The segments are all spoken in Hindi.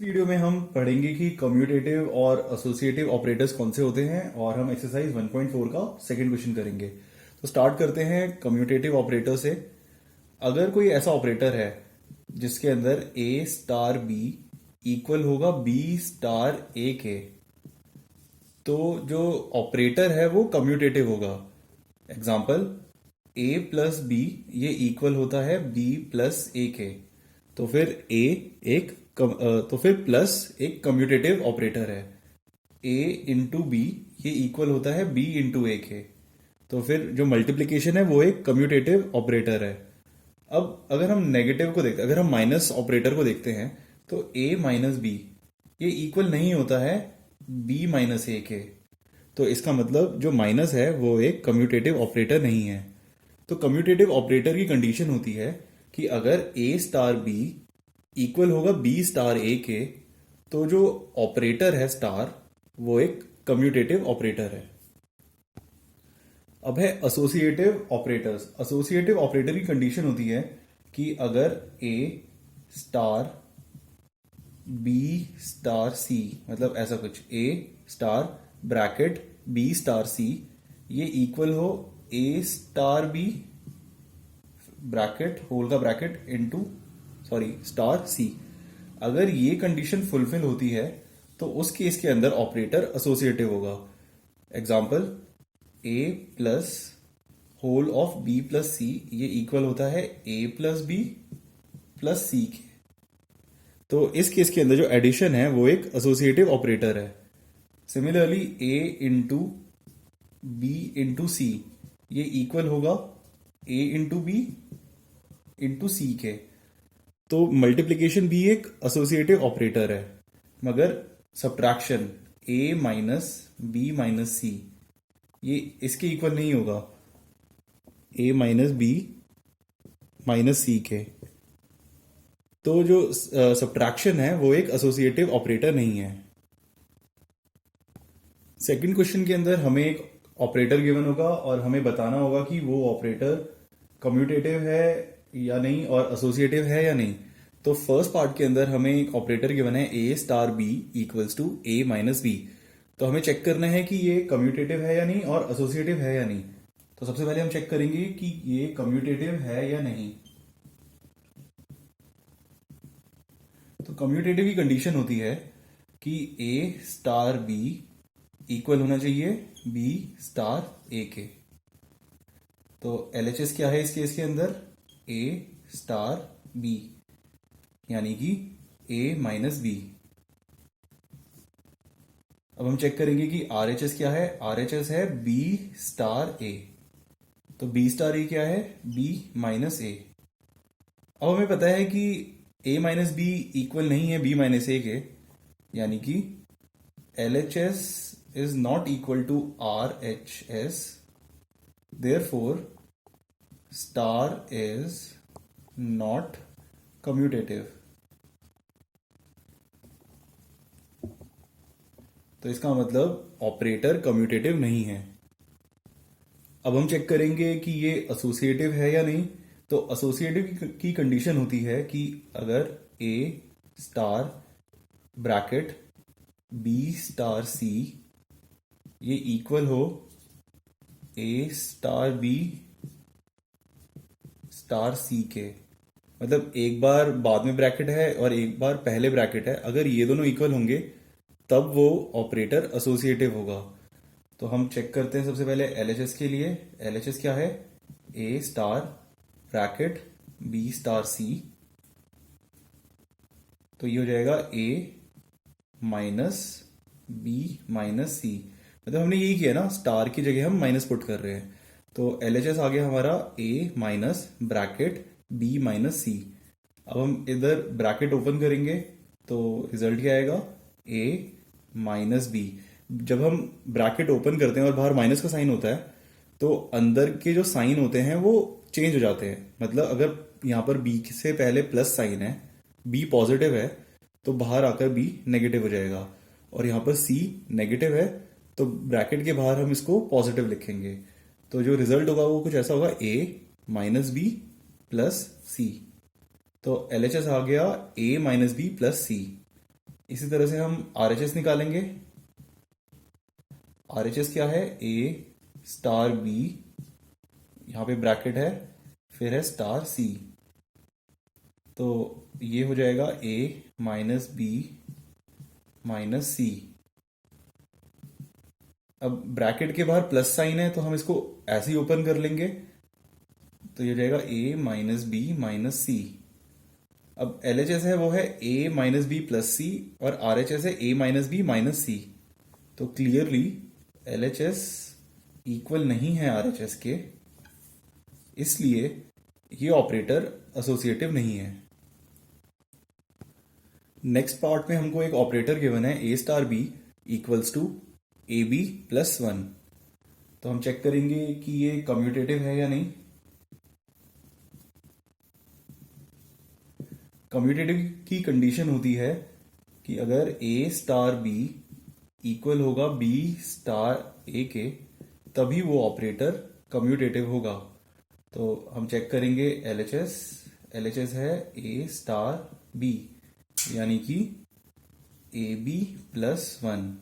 वीडियो में हम पढ़ेंगे कि कम्यूटेटिव और एसोसिएटिव ऑपरेटर्स कौन से होते हैं और हम एक्सरसाइज 1.4 का सेकंड क्वेश्चन करेंगे। तो स्टार्ट करते हैं कम्यूटेटिव ऑपरेटर से। अगर कोई ऐसा ऑपरेटर है जिसके अंदर ए स्टार बी इक्वल होगा बी स्टार ए के, तो जो ऑपरेटर है वो कम्यूटेटिव होगा। एग्जाम्पल, ए प्लस बी ये इक्वल होता है बी प्लस ए के। तो फिर ए एक तो फिर प्लस एक कम्यूटेटिव ऑपरेटर है। ए इंटू बी ये इक्वल होता है बी इंटू ए के। तो फिर जो मल्टीप्लीकेशन है वो एक कम्यूटेटिव ऑपरेटर है। अब अगर हम नेगेटिव को देखते, अगर हम माइनस ऑपरेटर को देखते हैं, तो ए माइनस बी ये इक्वल नहीं होता है बी माइनस ए के। तो इसका मतलब जो माइनस है वो एक कम्यूटेटिव ऑपरेटर नहीं है। तो कम्यूटेटिव ऑपरेटर की कंडीशन होती है कि अगर ए स्टार बी इक्वल होगा बी स्टार ए के, तो जो ऑपरेटर है स्टार वो एक कम्यूटेटिव ऑपरेटर है। अब है एसोसिएटिव ऑपरेटर्स। एसोसिएटिव ऑपरेटर की कंडीशन होती है कि अगर ए स्टार बी स्टार सी, मतलब ऐसा कुछ, ए स्टार ब्रैकेट बी स्टार सी ये इक्वल हो ए स्टार बी ब्रैकेट होल का ब्रैकेट इनटू स्टार सी। अगर ये कंडीशन फुलफिल होती है तो उस केस के अंदर ऑपरेटर एसोसिएटिव होगा। Example, A plus whole of B plus C ये इक्वल होता है A plus B plus C के। तो इस केस के अंदर जो एडिशन है वो एक एसोसिएटिव ऑपरेटर है। सिमिलरली ए इंटू बी इंटू सी ये इक्वल होगा ए इंटू बी इंटू सी के। तो मल्टीप्लीकेशन भी एक एसोसिएटिव ऑपरेटर है, मगर सब्ट्रैक्शन ए माइनस बी माइनस सी ये इसके इक्वल नहीं होगा ए माइनस बी माइनस सी के। तो जो सब्ट्रैक्शन है वो एक एसोसिएटिव ऑपरेटर नहीं है। सेकंड क्वेश्चन के अंदर हमें एक ऑपरेटर गिवन होगा और हमें बताना होगा कि वो ऑपरेटर कम्यूटेटिव है या नहीं और एसोसिएटिव है या नहीं। तो फर्स्ट पार्ट के अंदर हमें एक ऑपरेटर गिवन है ए star B equals to A minus B. तो हमें चेक करना है कि ये कम्यूटेटिव है या नहीं और एसोसिएटिव है या नहीं। तो सबसे पहले हम चेक करेंगे कि ये कम्यूटेटिव है या नहीं। तो कम्यूटेटिव की कंडीशन होती है कि ए स्टार बी इक्वल होना चाहिए बी स्टार ए के। तो एलएचएस क्या है इस केस के अंदर? ए स्टार बी, यानी कि ए माइनस बी। अब हम चेक करेंगे कि आरएचएस क्या है। आरएचएस है बी स्टार ए। तो बी स्टार ए क्या है? बी माइनस ए। अब हमें पता है कि ए माइनस बी इक्वल नहीं है बी माइनस ए के, यानी कि LHS is not equal to RHS, therefore star is not commutative। तो इसका मतलब ऑपरेटर कम्यूटेटिव नहीं है। अब हम चेक करेंगे कि ये एसोसिएटिव है या नहीं। तो एसोसिएटिव की कंडीशन होती है कि अगर ए स्टार ब्रैकेट बी स्टार सी ये इक्वल हो ए स्टार बी स्टार सी के, मतलब एक बार बाद में ब्रैकेट है और एक बार पहले ब्रैकेट है, अगर ये दोनों इक्वल होंगे तब वो ऑपरेटर एसोसिएटिव होगा। तो हम चेक करते हैं सबसे पहले एलएचएस के लिए। एलएचएस क्या है? ए star bracket B star C. तो ये हो जाएगा ए माइनस बी माइनस सी। मतलब हमने यही किया ना, स्टार की जगह हम माइनस पुट कर रहे हैं। तो एलएचएस आ गया हमारा ए माइनस ब्रैकेट बी माइनस सी। अब हम इधर ब्रैकेट ओपन करेंगे तो रिजल्ट क्या आएगा? ए माइनस बी। जब हम ब्रैकेट ओपन करते हैं और बाहर माइनस का साइन होता है तो अंदर के जो साइन होते हैं वो चेंज हो जाते हैं। मतलब अगर यहाँ पर बी से पहले प्लस साइन है, बी पॉजिटिव है, तो बाहर आकर बी नेगेटिव हो जाएगा। और यहाँ पर सी नेगेटिव है तो ब्रैकेट के बाहर हम इसको पॉजिटिव लिखेंगे। तो जो रिजल्ट होगा वो कुछ ऐसा होगा, ए माइनस बी प्लस सी। तो एलएचएस आ गया ए माइनस बी प्लस सी। इसी तरह से हम आरएचएस निकालेंगे। आरएचएस क्या है, ए स्टार बी, यहां पे ब्रैकेट है, फिर है स्टार सी। तो ये हो जाएगा ए माइनस बी माइनस सी। अब ब्रैकेट के बाहर प्लस साइन है तो हम इसको ऐसे ही ओपन कर लेंगे, तो ये हो जाएगा ए माइनस बी माइनस सी। अब एलएचएस है वो है ए माइनस बी प्लस सी, और आरएचएस है ए माइनस बी माइनस सी। तो क्लियरली एलएचएस इक्वल नहीं है आरएचएस के, इसलिए ये ऑपरेटर एसोसिएटिव नहीं है। नेक्स्ट पार्ट में हमको एक ऑपरेटर गिवन है ए star B equals to A B plus one. तो हम चेक करेंगे कि ये कम्यूटेटिव है या नहीं। कम्यूटेटिव की कंडीशन होती है कि अगर ए स्टार बी इक्वल होगा बी स्टार ए के, तभी वो ऑपरेटर कम्यूटेटिव होगा। तो हम चेक करेंगे एलएचएस। एलएचएस है ए स्टार बी, यानी कि ए बी प्लस वन।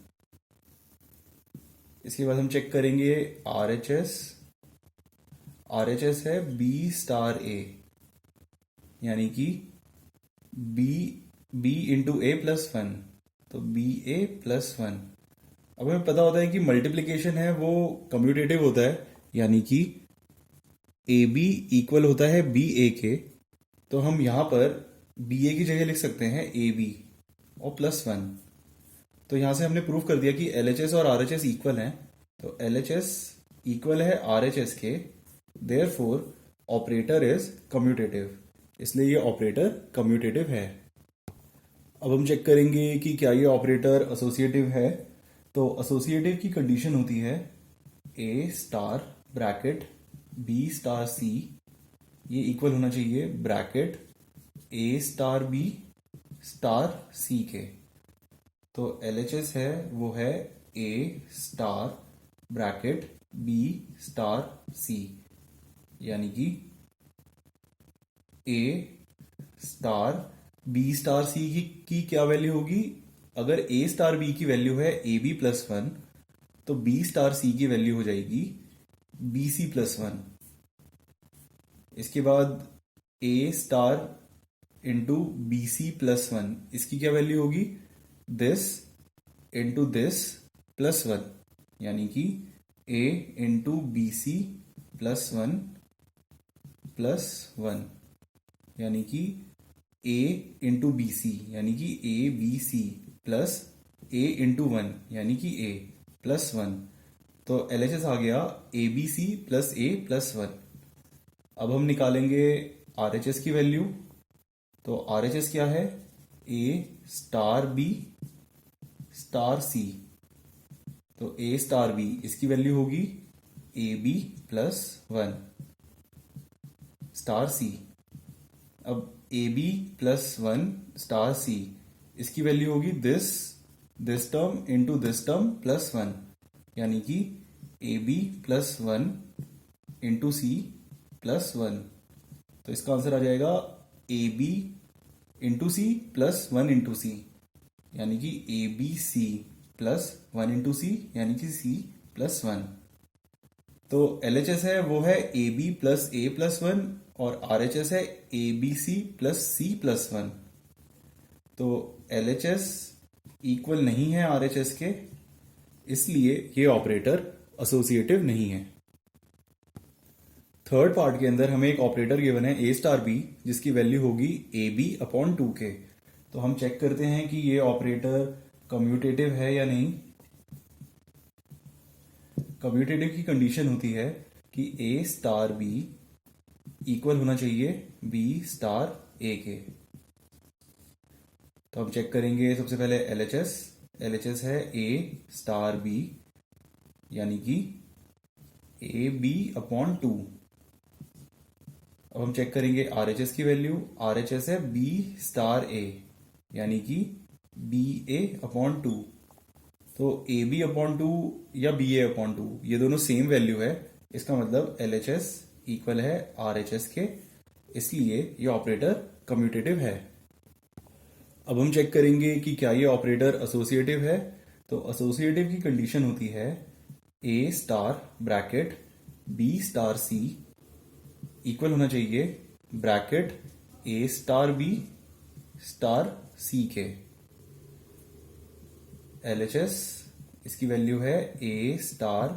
इसके बाद हम चेक करेंगे आरएचएस। आरएचएस है बी स्टार ए, यानी कि बी इंटू ए प्लस वन, तो बी ए प्लस वन। अब हमें पता होता है कि मल्टीप्लीकेशन है वो कम्यूटेटिव होता है, यानी कि ए बी इक्वल होता है बी ए के। तो हम यहां पर बी ए की जगह लिख सकते हैं ए बी और प्लस वन। तो यहां से हमने प्रूव कर दिया कि एलएचएस और आरएचएस इक्वल हैं। तो एलएचएस इक्वल है आरएचएस के, देयरफॉर ऑपरेटर इज कम्यूटेटिव, इसलिए ये ऑपरेटर कम्यूटेटिव है। अब हम चेक करेंगे कि क्या ये ऑपरेटर एसोसिएटिव है। तो एसोसिएटिव की कंडीशन होती है ए स्टार ब्रैकेट बी स्टार सी, ये इक्वल होना चाहिए bracket a star B star c के। तो एलएचएस है वो है ए स्टार ब्रैकेट बी स्टार सी, यानी कि ए स्टार बी स्टार सी की क्या वैल्यू होगी। अगर ए स्टार बी की वैल्यू है ए बी प्लस वन, तो बी स्टार सी की वैल्यू हो जाएगी बी सी प्लस वन। इसके बाद A star into B C plus one, इसकी क्या वैल्यू होगी, this into this plus one, यानी कि A into B C plus one, यानी कि ए इंटू बी सी, यानी कि A B C plus A into one, यानी कि ए प्लस वन। तो एलएचएस आ गया A B C plus A plus one. अब हम निकालेंगे आरएचएस की वैल्यू। तो आरएचएस क्या है, ए स्टार बी स्टार सी। तो ए स्टार बी, इसकी वैल्यू होगी A B plus one star C. अब A B plus one star C, इसकी वैल्यू होगी this term into this term plus one, यानी कि A B plus one into C plus one. तो इसका आंसर आ जाएगा A B into C plus one into C, यानी कि A B C plus one into C, यानी कि सी प्लस वन। तो एलएचएस है वो है a B plus A plus one, और आरएचएस है a B C plus c plus one. तो एलएचएस इक्वल नहीं है आरएचएस के, इसलिए ये ऑपरेटर एसोसिएटिव नहीं है। थर्ड पार्ट के अंदर हमें एक ऑपरेटर गिवन है ए स्टार बी, जिसकी वैल्यू होगी ए बी अपॉन टू के। तो हम चेक करते हैं कि ये ऑपरेटर कम्यूटेटिव है या नहीं। कम्यूटेटिव की कंडीशन होती है कि ए स्टार बी इक्वल होना चाहिए बी स्टार ए के। तो हम चेक करेंगे सबसे पहले एलएचएस। एलएचएस है ए स्टार बी, यानी कि ए बी अपॉन टू। अब हम चेक करेंगे आरएचएस की वैल्यू। आरएचएस है बी स्टार ए, यानी कि बी ए अपॉन टू। तो ए बी अपॉन टू या बी ए अपॉन टू, ये दोनों सेम वैल्यू है। इसका मतलब एलएचएस इक्वल है आरएचएस के, इसलिए ये ऑपरेटर कम्यूटेटिव है। अब हम चेक करेंगे कि क्या ये ऑपरेटर एसोसिएटिव है। तो एसोसिएटिव की कंडीशन होती है ए star bracket B star c equal होना चाहिए bracket a star B star c के। एलएचएस इसकी वैल्यू है ए स्टार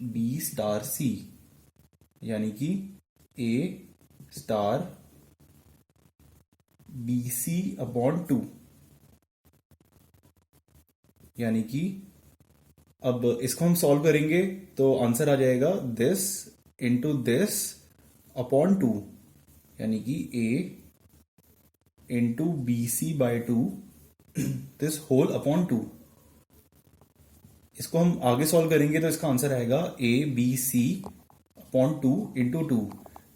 बी स्टार सी, यानी कि ए स्टार बी सी अपॉन 2, यानी कि अब इसको हम सॉल्व करेंगे तो आंसर आ जाएगा दिस इंटू दिस अपॉन 2, यानी कि A into B C by 2 this whole upon 2। इसको हम आगे सॉल्व करेंगे तो इसका आंसर आएगा a B c upon 2 into 2।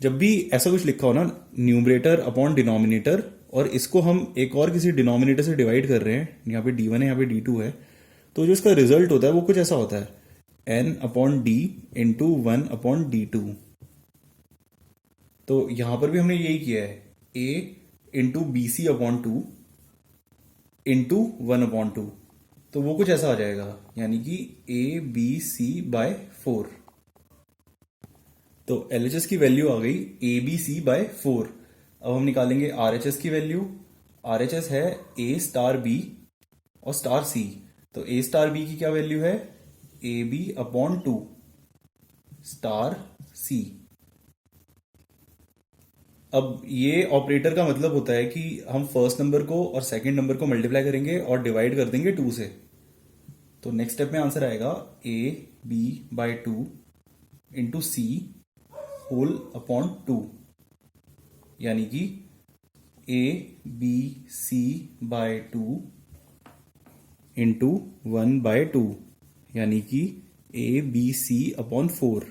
जब भी ऐसा कुछ लिखा हो ना, न्यूमरेटर अपॉन डिनोमिनेटर, और इसको हम एक और किसी डिनोमिनेटर से डिवाइड कर रहे हैं, यहाँ पे d1 है यहाँ पे d2 है, तो जो इसका रिजल्ट होता है वो कुछ ऐसा होता है n upon D into 1 upon d2। तो यहां पर भी हमने यही किया है, a इंटू B c upon 2 into 1 upon 2, तो वो कुछ ऐसा आ जाएगा, यानी कि ए बी सी बाय 4। तो एलएचएस की वैल्यू आ गई ए बी सी बाय 4। अब हम निकालेंगे आरएचएस की वैल्यू। आरएचएस है ए स्टार बी और स्टार सी। तो ए स्टार बी की क्या वैल्यू है, a B upon 2 star C. अब ये ऑपरेटर का मतलब होता है कि हम फर्स्ट नंबर को और सेकंड नंबर को मल्टीप्लाई करेंगे और डिवाइड कर देंगे 2 से। तो नेक्स्ट स्टेप में आंसर आएगा a b by 2 into c whole upon 2, यानी कि A B C by 2 into 1 by 2, यानी कि ए बी सी अपॉन 4।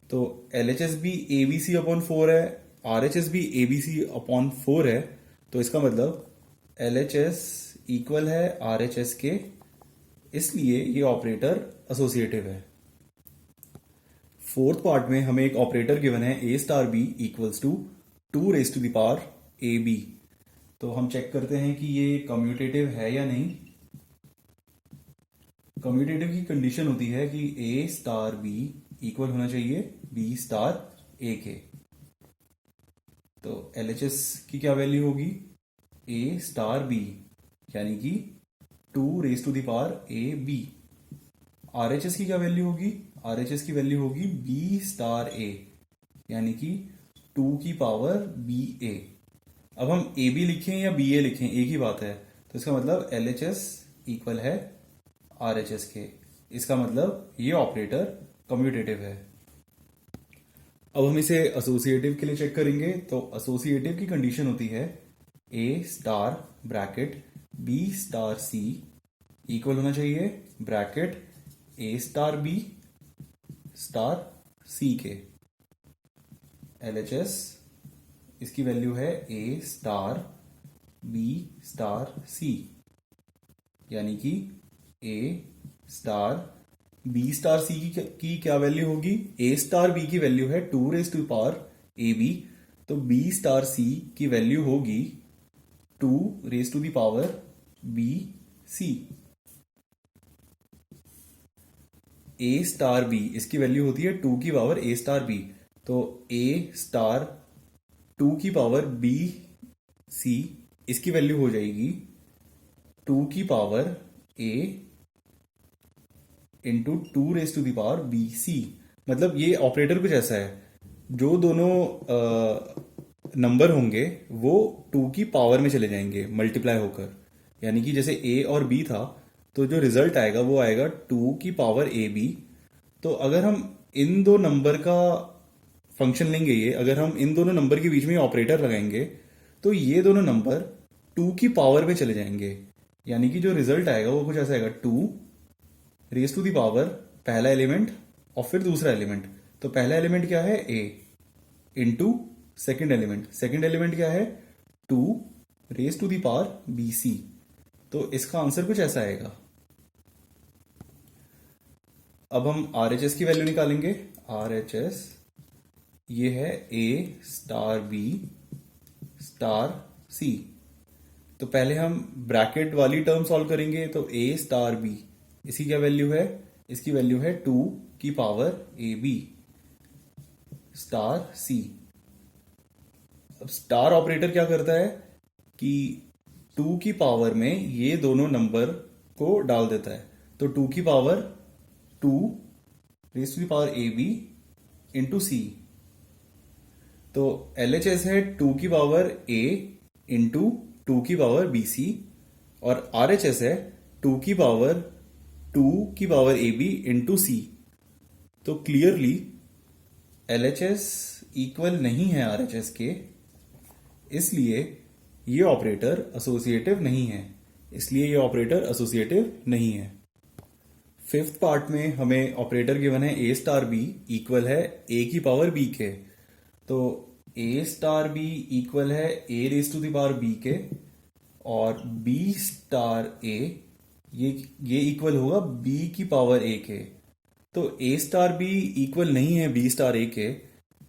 तो एलएचएस भी ए बी सी अपॉन 4 है, आरएचएस भी ए बी सी अपॉन 4 है। तो इसका मतलब एलएचएस इक्वल है आरएचएस के, इसलिए ये ऑपरेटर एसोसिएटिव है। फोर्थ पार्ट में हमें एक ऑपरेटर गिवन है ए star B equals to 2 raise to the power A B. तो हम चेक करते हैं कि ये कम्यूटेटिव है या नहीं। कम्यूटेटिव की कंडीशन होती है कि ए स्टार बी इक्वल होना चाहिए बी स्टार ए के। तो एलएचएस की क्या वैल्यू होगी, ए स्टार बी, यानी कि 2 raise to the power A b. RHS की क्या वैल्यू होगी, आरएचएस की वैल्यू होगी बी स्टार ए, यानी कि 2 की पावर बी ए। अब हम ए बी लिखें या बी ए लिखें एक ही बात है, तो इसका मतलब एलएचएस इक्वल है आरएचएस के। इसका मतलब ये ऑपरेटर कम्यूटेटिव है। अब हम इसे एसोसिएटिव के लिए चेक करेंगे। तो एसोसिएटिव की कंडीशन होती है ए star bracket B star c equal होना चाहिए bracket a star B star c के। एलएचएस इसकी वैल्यू है ए स्टार बी स्टार सी, यानी कि ए स्टार बी स्टार सी की क्या वैल्यू होगी, ए स्टार बी की वैल्यू है 2 raise to power A B, तो बी स्टार सी की वैल्यू होगी 2 raise to the power b c. A star B इसकी वैल्यू होती है 2 की पावर ए स्टार बी, तो ए स्टार 2 की पावर बी सी इसकी वैल्यू हो जाएगी 2 की power a into 2 raise to the power b c. मतलब ये ऑपरेटर कुछ ऐसा है, जो दोनों नंबर होंगे वो 2 की पावर में चले जाएंगे मल्टीप्लाई होकर, यानी कि जैसे ए और बी था तो जो रिजल्ट आएगा वो आएगा 2 की पावर ए बी। तो अगर हम इन दो नंबर का फंक्शन लेंगे, ये अगर हम इन दोनों नंबर के बीच में ऑपरेटर लगाएंगे तो ये दोनों नंबर 2 की पावर में चले जाएंगे, यानी कि जो रिजल्ट आएगा वो कुछ ऐसा आएगा 2 रेज टू द पावर पहला एलिमेंट और फिर दूसरा एलिमेंट। तो पहला एलिमेंट क्या है ए इंटू सेकेंड एलिमेंट क्या है 2 raise to the power b c. तो इसका आंसर कुछ ऐसा आएगा। अब हम आरएचएस की वैल्यू निकालेंगे। आरएचएस ये है ए स्टार बी स्टार सी, तो पहले हम ब्रैकेट वाली टर्म सॉल्व करेंगे। तो a स्टार b, इसकी क्या वैल्यू है? इसकी वैल्यू है 2 की पावर ab स्टार c। अब स्टार ऑपरेटर क्या करता है कि 2 की पावर में ये दोनों नंबर को डाल देता है। तो 2 की power 2 raise to the power A B into C. तो LHS है 2 की पावर a इंटू 2 की पावर बी सी, और RHS है 2 की पावर ए बी इंटू सी। तो क्लियरली LHS इक्वल नहीं है RHS के, इसलिए ये ऑपरेटर एसोसिएटिव नहीं है। फिफ्थ पार्ट में हमें ऑपरेटर गिवन है a स्टार बी इक्वल है a की पावर b के। तो a स्टार बी इक्वल है a raise to the power b के, और b स्टार a ये इक्वल होगा b की पावर a के। तो a स्टार b इक्वल नहीं है b स्टार a के।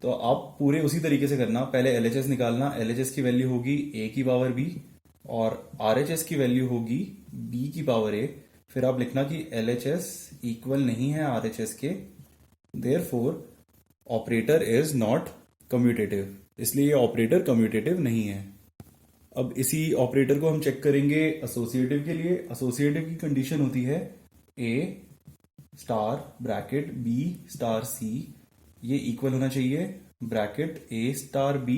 तो आप पूरे उसी तरीके से करना, पहले LHS निकालना। LHS की वैल्यू होगी a की पावर b, और RHS की वैल्यू होगी b की पावर a। फिर आप लिखना कि LHS इक्वल नहीं है RHS के, therefore operator is not commutative, इसलिए ये ऑपरेटर कम्यूटेटिव नहीं है। अब इसी ऑपरेटर को हम चेक करेंगे एसोसिएटिव के लिए। एसोसिएटिव की कंडीशन होती है a star bracket b star c, ये इक्वल होना चाहिए bracket a star b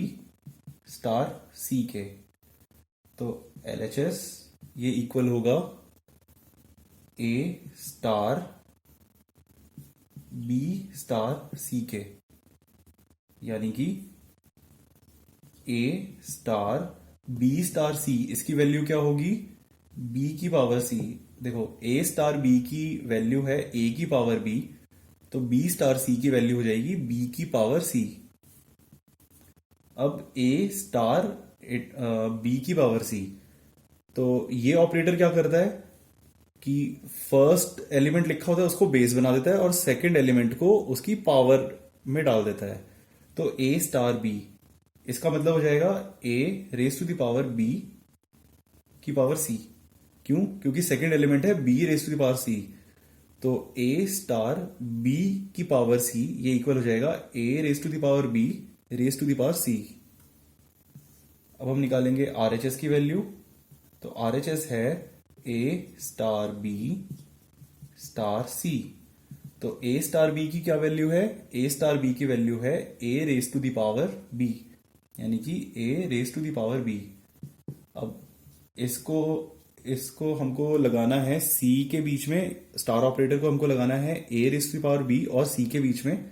star c के। तो LHS ये इक्वल होगा a star b star c के, यानी कि a star b star c, इसकी वैल्यू क्या होगी? b की पावर c। देखो a स्टार b की वैल्यू है a की पावर b, तो b स्टार c की वैल्यू हो जाएगी b की पावर c। अब a स्टार b की पावर c, तो ये ऑपरेटर क्या करता है कि फर्स्ट एलिमेंट लिखा होता है उसको बेस बना देता है, और सेकंड एलिमेंट को उसकी पावर में डाल देता है। तो a स्टार b, इसका मतलब हो जाएगा a raise to the power b की पावर c। क्यों? क्योंकि सेकंड एलिमेंट है b raise to the power c। तो a स्टार b की पावर c ये इक्वल हो जाएगा a raise to the power b raise to the power c। अब हम निकालेंगे RHS की वैल्यू। तो RHS है a star b star c। तो a स्टार b की क्या वैल्यू है? a स्टार b की वैल्यू है a raise to the power b, यानी कि a raise to the power b। अब इसको हमको लगाना है c के बीच में, स्टार ऑपरेटर को हमको लगाना है a raise to the power b और c के बीच में।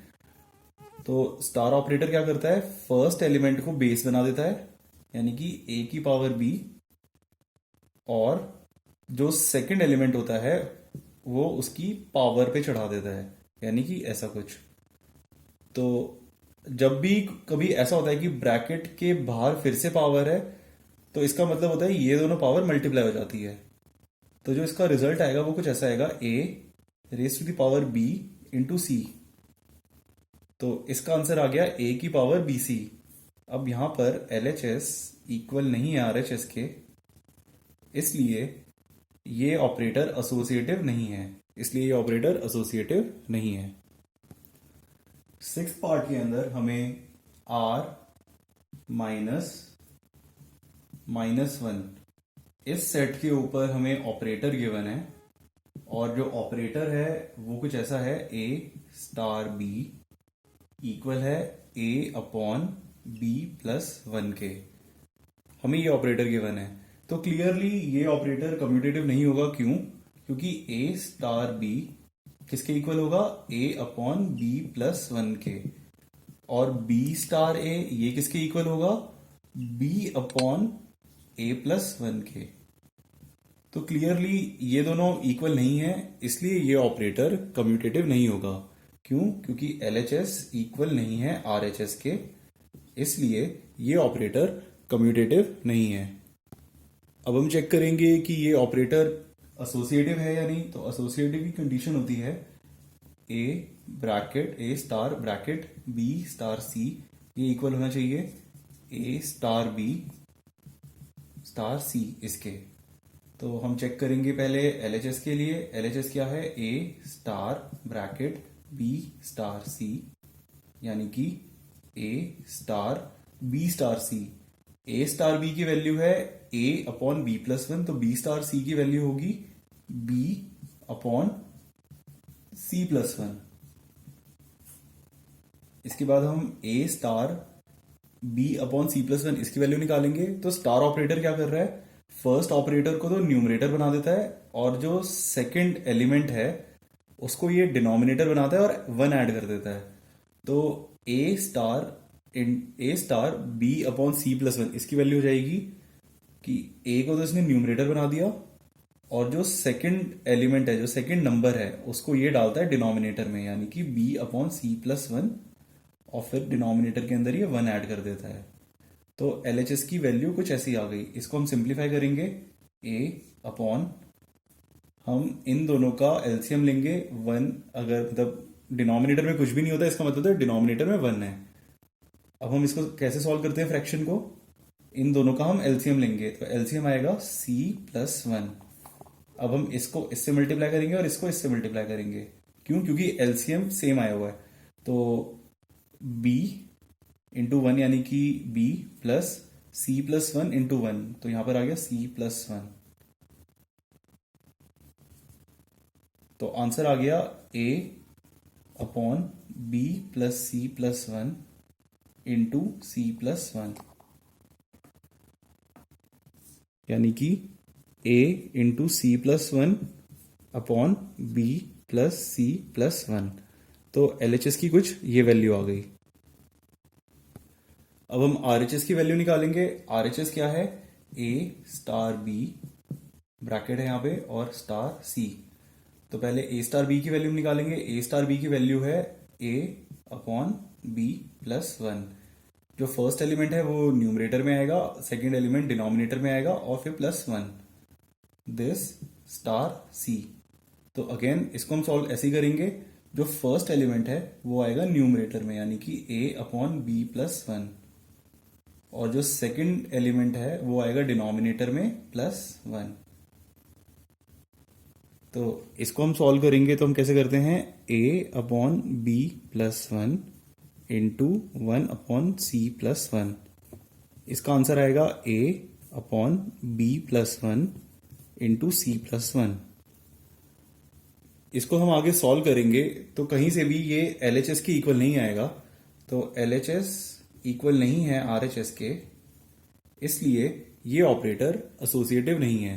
तो स्टार ऑपरेटर क्या करता है? फर्स्ट एलिमेंट को बेस बना देता है, यानी कि a की पावर b, और जो सेकंड एलिमेंट होता है वो उसकी पावर पे चढ़ा देता है, यानी कि ऐसा कुछ। तो जब भी कभी ऐसा होता है कि ब्रैकेट के बाहर फिर से पावर है, तो इसका मतलब होता है ये दोनों पावर मल्टीप्लाई हो जाती है। तो जो इसका रिजल्ट आएगा वो कुछ ऐसा आएगा a raise to the power b into C. तो इसका आंसर आ गया a की पावर बी सी। अब यहां पर LHS इक्वल नहीं है RHS के, इसलिए ये ऑपरेटर एसोसिएटिव नहीं है। सिक्स पार्ट के अंदर हमें r -1 इस सेट के ऊपर हमें ऑपरेटर गिवन है, और जो ऑपरेटर है वो कुछ ऐसा है a स्टार b इक्वल है a अपॉन b प्लस 1 के। हमें ये ऑपरेटर गिवन है, तो क्लियरली ये ऑपरेटर कम्यूटेटिव नहीं होगा। क्यों? क्योंकि a स्टार b किसके इक्वल होगा? a अपॉन b प्लस 1 के, और b स्टार a ये किसके इक्वल होगा? b अपॉन a प्लस 1 के। तो क्लियरली ये दोनों इक्वल नहीं है, इसलिए ये ऑपरेटर कम्यूटेटिव नहीं होगा। क्यों? क्योंकि LHS इक्वल नहीं है RHS के, इसलिए ये ऑपरेटर कम्यूटेटिव नहीं है। अब हम चेक करेंगे कि ये ऑपरेटर एसोसिएटिव है या नहीं। तो एसोसिएटिव की कंडीशन होती है a star bracket b star c, ये इक्वल होना चाहिए a star b star c इसके। तो हम चेक करेंगे पहले एलएचएस के लिए। एलएचएस क्या है? ए स्टार ब्रैकेट बी स्टार सी, यानी कि ए स्टार बी स्टार सी। ए स्टार बी की वैल्यू है A upon B plus one, तो बी स्टार सी की वैल्यू होगी बी अपॉन सी प्लस वन। इसके बाद हम A star B upon C plus one इसकी वैल्यू निकालेंगे। तो स्टार ऑपरेटर क्या कर रहा है? फर्स्ट ऑपरेटर को तो न्यूमरेटर बना देता है और जो सेकंड एलिमेंट है उसको ये डिनोमिनेटर बनाता है और वन ऐड कर देता है। तो A star B upon C plus one इसकी वैल्यू हो जाएगी कि ए को तो इसने न्यूमरेटर बना दिया और जो सेकंड एलिमेंट है, जो सेकंड नंबर है, उसको ये डालता है डिनोमिनेटर में, यानी कि बी अपॉन सी प्लस वन, और फिर डिनोमिनेटर के अंदर ये वन ऐड कर देता है। तो एलएचएस की वैल्यू कुछ ऐसी आ गई। इसको हम सिंप्लीफाई करेंगे। ए अपॉन, हम इन दोनों का एलसीएम लेंगे। वन, अगर मतलब डिनोमिनेटर में कुछ भी नहीं होता इसका मतलब है डिनोमिनेटर में वन है। अब हम इसको कैसे सॉल्व करते हैं फ्रैक्शन को? इन दोनों का हम एलसीएम लेंगे, तो एलसीएम आएगा सी प्लस वन। अब हम इसको इससे मल्टीप्लाई करेंगे और इसको इससे मल्टीप्लाई करेंगे। क्यों? क्योंकि एलसीएम सेम आया हुआ है। तो b इंटू वन, यानी कि b plus c plus one into one, तो यहां पर आ गया c प्लस वन। तो आंसर आ गया a upon b plus c plus one into C plus one, यानी कि a into C plus one upon b plus c plus one. तो एलएचएस की कुछ ये वैल्यू आ गई। अब हम आरएचएस की वैल्यू निकालेंगे। आरएचएस क्या है? ए स्टार बी, ब्रैकेट है यहां पे, और स्टार सी। तो पहले ए स्टार बी की वैल्यू निकालेंगे। ए स्टार बी की वैल्यू है A upon B plus one. जो फर्स्ट एलिमेंट है वो न्यूमरेटर में आएगा, सेकेंड एलिमेंट डिनोमिनेटर में आएगा, और फिर plus one, this star C. तो अगेन इसको हम सॉल्व ऐसे ही करेंगे। जो फर्स्ट एलिमेंट है वो आएगा न्यूमरेटर में, यानी कि ए अपॉन बी प्लस वन, और जो सेकंड एलिमेंट है वो आएगा डिनोमिनेटर में प्लस वन। तो इसको हम सॉल्व करेंगे तो हम कैसे करते हैं? A upon B plus one into one upon C plus one. इसका आंसर आएगा A upon B plus one into C plus one. इसको हम आगे सॉल्व करेंगे तो कहीं से भी ये एलएचएस के इक्वल नहीं आएगा। तो एलएचएस इक्वल नहीं है आरएचएस के, इसलिए ये ऑपरेटर एसोसिएटिव नहीं है।